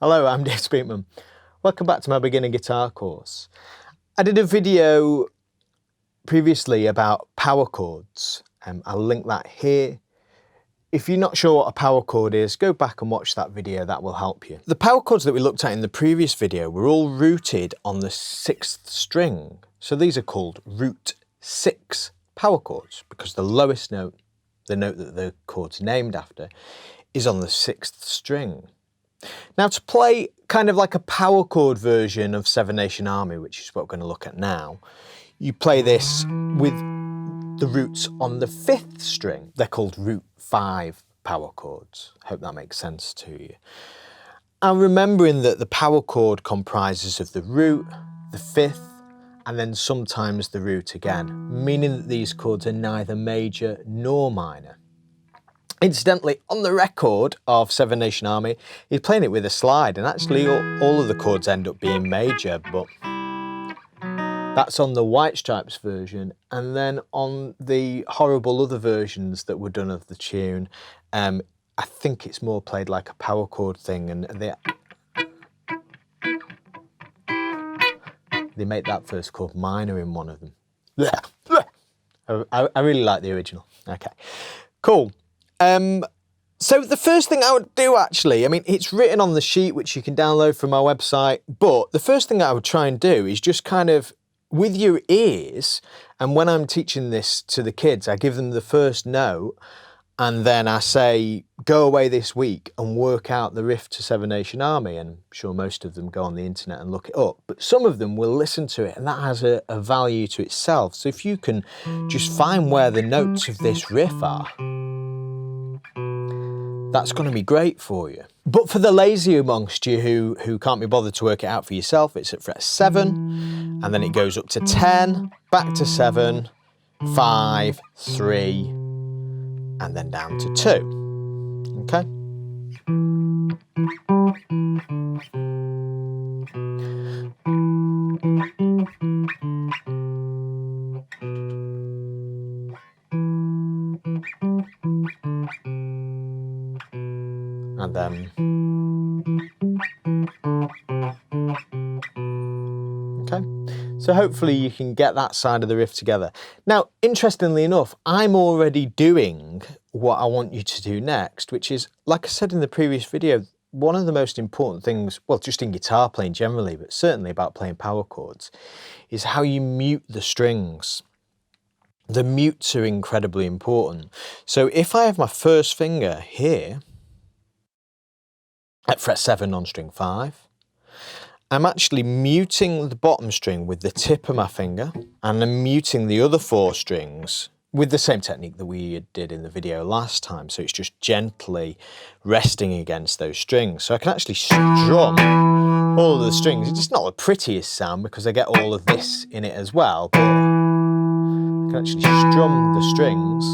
Hello, I'm Dave Speakman. Welcome back to my beginner guitar course. I did a video previously about power chords. I'll link that here. If you're not sure what a power chord is, go back and watch that video, that will help you. The power chords that we looked at in the previous video were all rooted on the 6th string. So these are called root 6 power chords because the lowest note, the note that the chord's named after, is on the 6th string. Now to play kind of like a power chord version of Seven Nation Army, which is what we're going to look at now, you play this with the roots on the 5th string. They're called root 5 power chords. Hope that makes sense to you. I'm remembering that the power chord comprises of the root, the 5th, and then sometimes the root again, meaning that these chords are neither major nor minor. Incidentally, on the record of Seven Nation Army, he's playing it with a slide, and actually all of the chords end up being major, but that's on the White Stripes version. And then on the horrible other versions that were done of the tune, I think it's more played like a power chord thing, and they make that first chord minor in one of them. I really like the original. Okay, cool. So the first thing I would do actually, I mean, it's written on the sheet, which you can download from our website, but the first thing I would try and do is just kind of with your ears, and when I'm teaching this to the kids, I give them the first note, and then I say, go away this week and work out the riff to Seven Nation Army. And I'm sure most of them go on the internet and look it up, but some of them will listen to it, and that has a value to itself. So if you can just find where the notes of this riff are, that's going to be great for you. But for the lazy amongst you who can't be bothered to work it out for yourself, it's at fret 7, and then it goes up to 10, back to 7, 5, 3, and then down to 2. Okay? And then, okay, so hopefully you can get that side of the riff together. Now, interestingly enough, I'm already doing what I want you to do next, which is, like I said in the previous video, one of the most important things, well, just in guitar playing generally, but certainly about playing power chords, is how you mute the strings. The mutes are incredibly important. So if I have my first finger here, at fret 7 on string 5, I'm actually muting the bottom string with the tip of my finger, and I'm muting the other 4 strings with the same technique that we did in the video last time. So it's just gently resting against those strings. So I can actually strum all of the strings. It's not the prettiest sound because I get all of this in it as well, but I can actually strum the strings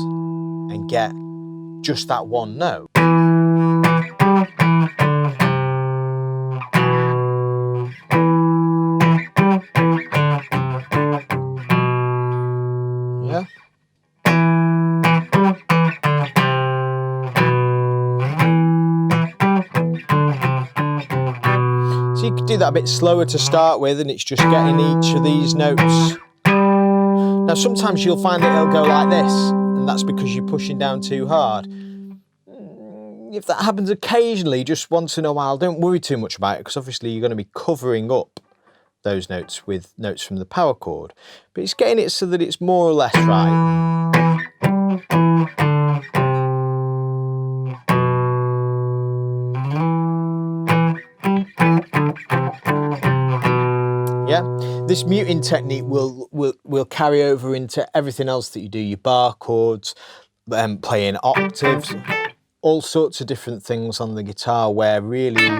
and get just that one note. Yeah. So you could do that a bit slower to start with, and it's just getting each of these notes. Now sometimes you'll find that it'll go like this, and that's because you're pushing down too hard. If that happens occasionally, just once in a while, don't worry too much about it, because obviously you're going to be covering up those notes with notes from the power chord, but it's getting it so that it's more or less right. Yeah, this muting technique will carry over into everything else that you do, your bar chords, playing octaves, all sorts of different things on the guitar where really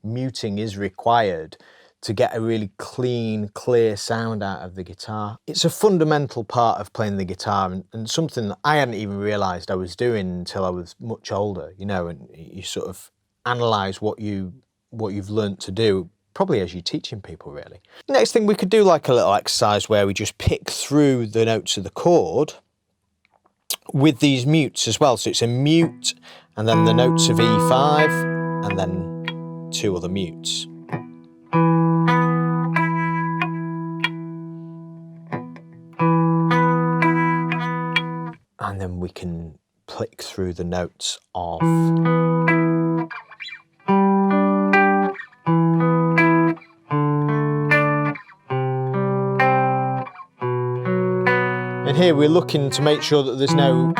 muting is required to get a really clean, clear sound out of the guitar. It's a fundamental part of playing the guitar, and something that I hadn't even realised I was doing until I was much older, you know, and you sort of analyse what you've learnt to do, probably as you're teaching people, really. Next thing, we could do like a little exercise where we just pick through the notes of the chord with these mutes as well. So it's a mute and then the notes of E5, and then 2 other mutes. And then we can click through the notes of and here we're looking to make sure that there's no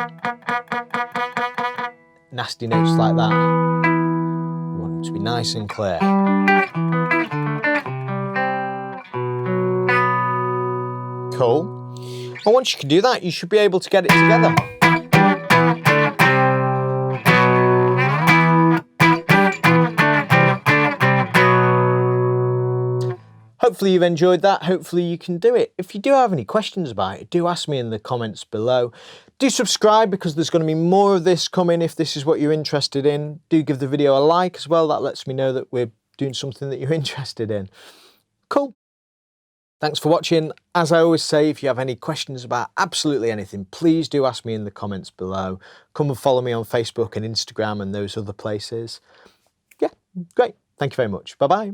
nasty notes like that. We want them to be nice and clear. Cool. And once you can do that, you should be able to get it together. Hopefully you've enjoyed that. Hopefully you can do it. If you do have any questions about it, do ask me in the comments below. Do subscribe because there's going to be more of this coming if this is what you're interested in. Do give the video a like as well. That lets me know that we're doing something that you're interested in. Cool. Thanks for watching. As I always say, if you have any questions about absolutely anything, please do ask me in the comments below. Come and follow me on Facebook and Instagram and those other places. Yeah, great. Thank you very much. Bye-bye.